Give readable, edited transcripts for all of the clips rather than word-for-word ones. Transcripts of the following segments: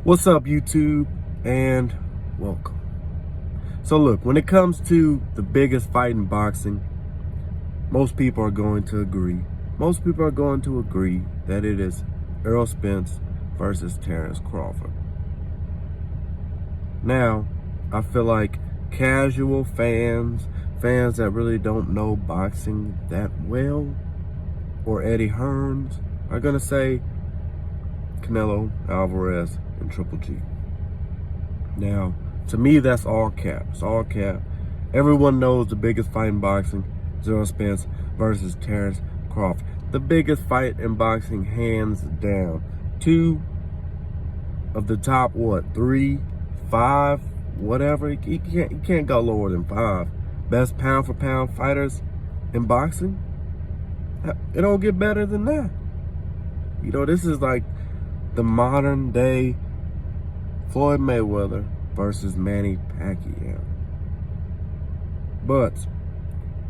What's up, YouTube, and welcome. So look, when it comes to the biggest fight in boxing, most people are going to agree. Most people are going to agree that it is Errol Spence versus Terence Crawford. Now, I feel like casual fans that really don't know boxing that well, or Eddie Hearns, are gonna say Canelo, Alvarez, and Triple G. Now, to me, that's all cap. It's all cap. Everyone knows the biggest fight in boxing is Errol Spence versus Terence Crawford. The biggest fight in boxing, hands down. Two of the top, three, five, whatever. You can't go lower than five. Best pound for pound fighters in boxing. It don't get better than that. You know, this is like the modern day Floyd Mayweather versus Manny Pacquiao. But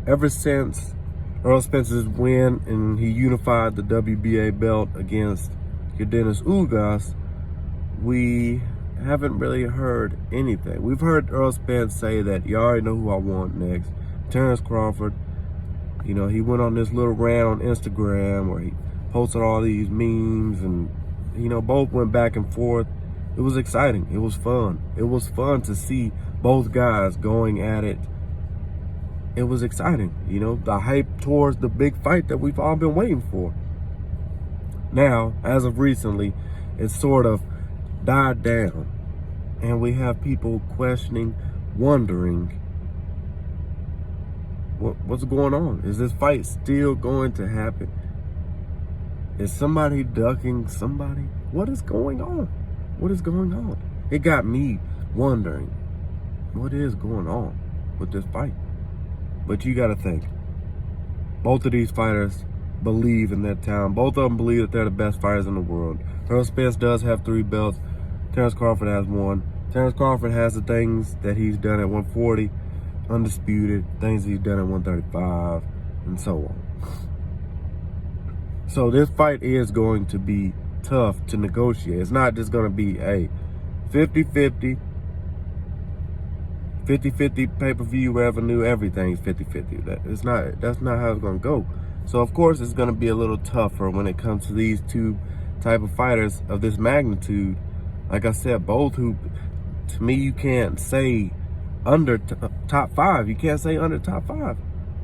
ever since Errol Spence's win and he unified the WBA belt against Yordenis Ugas, we haven't really heard anything. We've heard Errol Spence say that you already know who I want next. Terence Crawford, you know, he went on this little rant on Instagram where he posted all these memes and, you know, both went back and forth. It was exciting. It was fun. It was fun to see both guys going at it. It was exciting. You know, the hype towards the big fight that we've all been waiting for. Now, as of recently, it's sort of died down. And we have people questioning, wondering, what's going on? Is this fight still going to happen? Is somebody ducking somebody? What is going on? What is going on? It got me wondering, what is going on with this fight? But you got to think, both of these fighters believe in their talent. Both of them believe that they're the best fighters in the world. Errol Spence does have 3 belts. Terence Crawford has 1. Terence Crawford has the things that he's done at 140, undisputed, things he's done at 135, and so on. So this fight is going to be tough to negotiate. It's not just going to be a 50-50 pay-per-view revenue. Everything's 50-50. That's not how it's going to go. So of course it's going to be a little tougher when it comes to these two type of fighters of this magnitude. Like I said, both who, to me, you can't say under top 5. You can't say under top 5.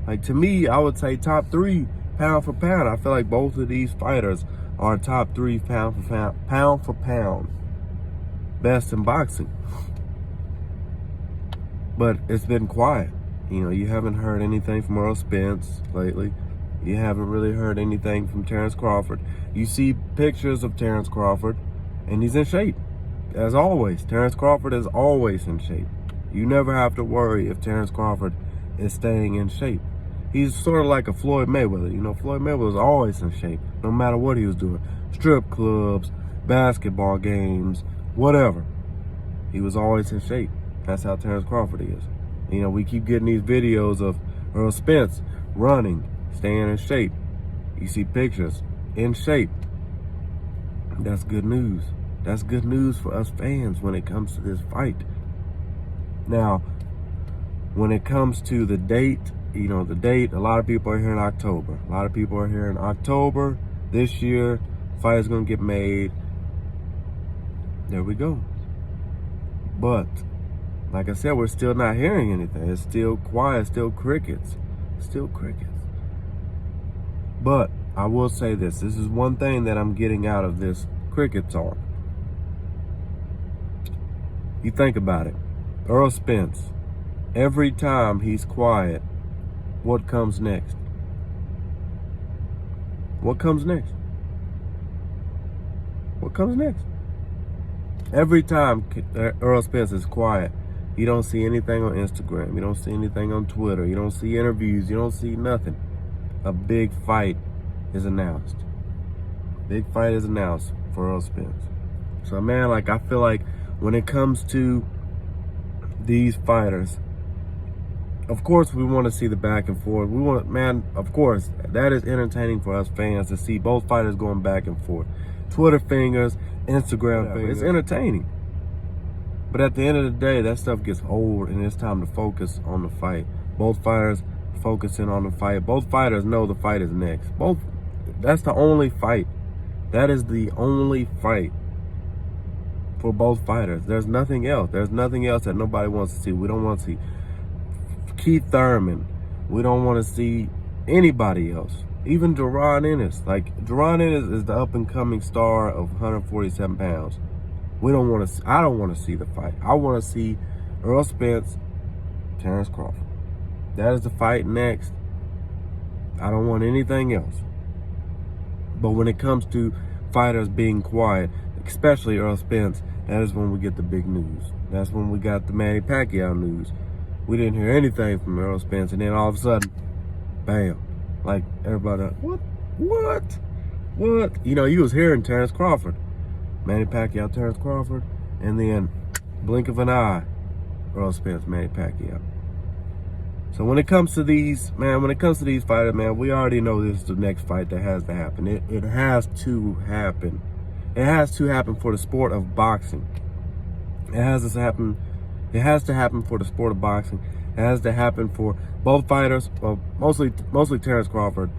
Like, to me, I would say top 3 pound for pound. I feel like both of these fighters are top 3 pound for pound best in boxing. But it's been quiet. You know, you haven't heard anything from Errol Spence lately. You haven't really heard anything from Terence Crawford. You see pictures of Terence Crawford, and he's in shape. As always, Terence Crawford is always in shape. You never have to worry if Terence Crawford is staying in shape. He's sort of like a Floyd Mayweather. You know, Floyd Mayweather was always in shape, no matter what he was doing. Strip clubs, basketball games, whatever. He was always in shape. That's how Terence Crawford is. You know, we keep getting these videos of Errol Spence running, staying in shape. You see pictures, in shape. That's good news. That's good news for us fans when it comes to this fight. Now, when it comes to the date, you know, the date, a lot of people are here in October. A lot of people are here in October this year. Fight is going to get made. There we go. But, like I said, we're still not hearing anything. It's still quiet, still crickets. Still crickets. But, I will say this. This is one thing that I'm getting out of this cricket talk. You think about it. Errol Spence, every time he's quiet, what comes next? What comes next? What comes next? Every time Errol Spence is quiet, you don't see anything on Instagram. You don't see anything on Twitter. You don't see interviews. You don't see nothing. A big fight is announced. Big fight is announced for Errol Spence. So, man, like, I feel like when it comes to these fighters, of course, we want to see the back and forth. We want, man, of course, that is entertaining for us fans to see both fighters going back and forth. Twitter fingers, Instagram fingers. It's entertaining. But at the end of the day, that stuff gets old, and it's time to focus on the fight. Both fighters focusing on the fight. Both fighters know the fight is next. That's the only fight. That is the only fight for both fighters. There's nothing else. There's nothing else that nobody wants to see. We don't want to see Keith Thurman. We don't want to see anybody else. Even Jaron Ennis. Like, Jaron Ennis is the up-and-coming star of 147 pounds. I don't want to see the fight. I want to see Errol Spence, Terence Crawford. That is the fight next. I don't want anything else. But when it comes to fighters being quiet, especially Errol Spence, that is when we get the big news. That's when we got the Manny Pacquiao news. We didn't hear anything from Errol Spence, and then all of a sudden, bam. Like, everybody, what? You know, you was hearing Terence Crawford. Manny Pacquiao, Terence Crawford, and then blink of an eye, Errol Spence, Manny Pacquiao. So when it comes to these fighters, man, we already know this is the next fight that has to happen. It has to happen. It has to happen for the sport of boxing. It has to happen for the sport of boxing. It has to happen for both fighters, well, mostly Terence Crawford.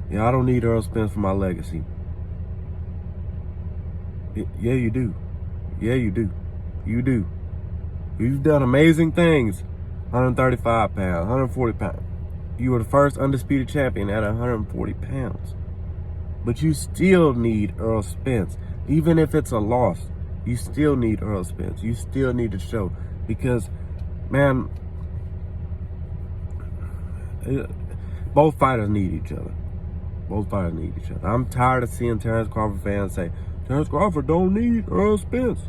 Yeah, I don't need Errol Spence for my legacy. Yeah, you do. Yeah, you do. You do. You've done amazing things. 135 pounds, 140 pounds. You were the first undisputed champion at 140 pounds. But you still need Errol Spence. Even if it's a loss, you still need Errol Spence. You still need to show. Because, man, both fighters need each other. Both fighters need each other. I'm tired of seeing Terence Crawford fans say, Terence Crawford don't need Errol Spence.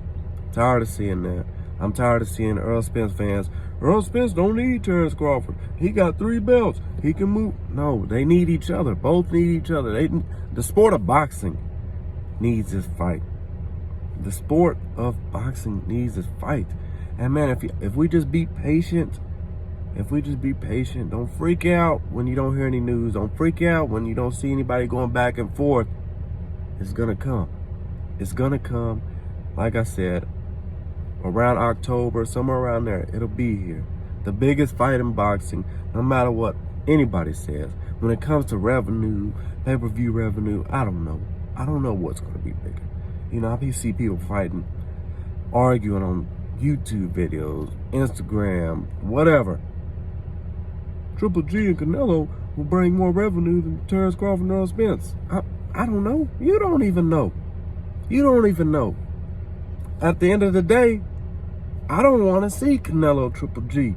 I'm tired of seeing that. I'm tired of seeing Errol Spence fans, Errol Spence don't need Terence Crawford. He got 3 belts. He can move. No, they need each other. Both need each other. The sport of boxing needs this fight. The sport of boxing needs this fight. And man, if we just be patient, don't freak out when you don't hear any news. Don't freak out when you don't see anybody going back and forth. It's gonna come. It's gonna come. Like I said, around October, somewhere around there, it'll be here. The biggest fight in boxing, no matter what anybody says. When it comes to revenue, pay-per-view revenue, I don't know. I don't know what's gonna be bigger. You know, I see people fighting, arguing on YouTube videos, Instagram, whatever. Triple G and Canelo will bring more revenue than Terence Crawford and Errol Spence. I don't know. You don't even know. You don't even know. At the end of the day, I don't want to see Canelo Triple G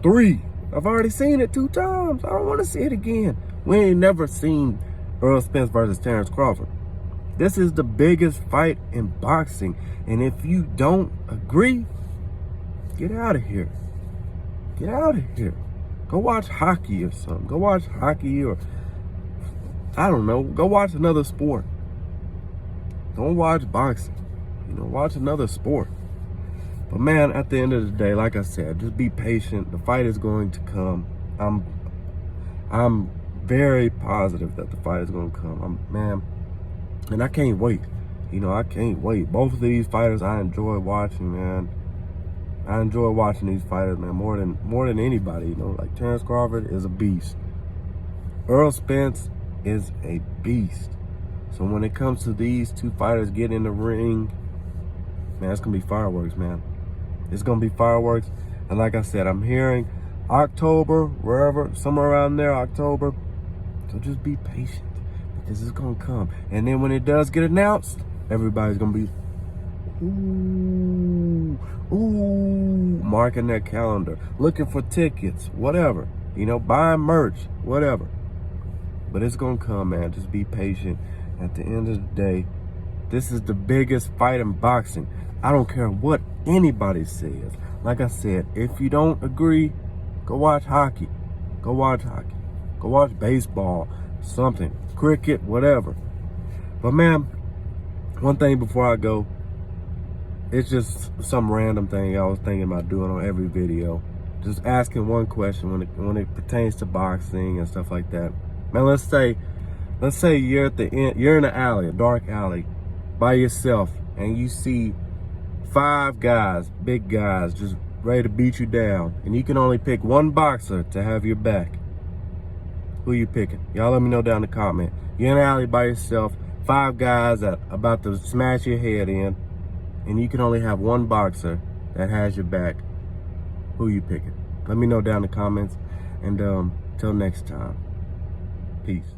3. I've already seen it 2 times. I don't want to see it again. We ain't never seen Errol Spence versus Terence Crawford. This is the biggest fight in boxing. And if you don't agree, get out of here. Get out of here. Go watch hockey or something. Go watch hockey or, I don't know, go watch another sport. Don't watch boxing. You know, watch another sport. But man, at the end of the day, like I said, just be patient. The fight is going to come. I'm very positive that the fight is going to come. Man, and I can't wait. You know, I can't wait. Both of these fighters I enjoy watching, man. I enjoy watching these fighters, man, more than anybody. You know, like Terence Crawford is a beast. Errol Spence is a beast. So when it comes to these 2 fighters getting in the ring, man, it's gonna be fireworks, man. It's gonna be fireworks. And like I said, I'm hearing October, wherever, somewhere around there, October. So just be patient, because it's gonna come. And then when it does get announced, everybody's gonna be, ooh, marking their calendar, looking for tickets, whatever. You know, buying merch, whatever. But it's gonna come, man. Just be patient. At the end of the day, this is the biggest fight in boxing. I don't care what anybody says. Like I said, if you don't agree, go watch hockey. Go watch hockey. Go watch baseball, something, cricket, whatever. But man, one thing before I go, it's just some random thing I was thinking about doing on every video. Just asking one question when it pertains to boxing and stuff like that. Man, let's say you're at the end, you're in an alley, a dark alley, by yourself and you see 5 guys, big guys, just ready to beat you down, and you can only pick one boxer to have your back, who you picking? Y'all let me know down in the comment. You're in the alley by yourself, 5 guys that about to smash your head in, and you can only have one boxer that has your back. Who you picking? Let me know down in the comments. And till next time, peace.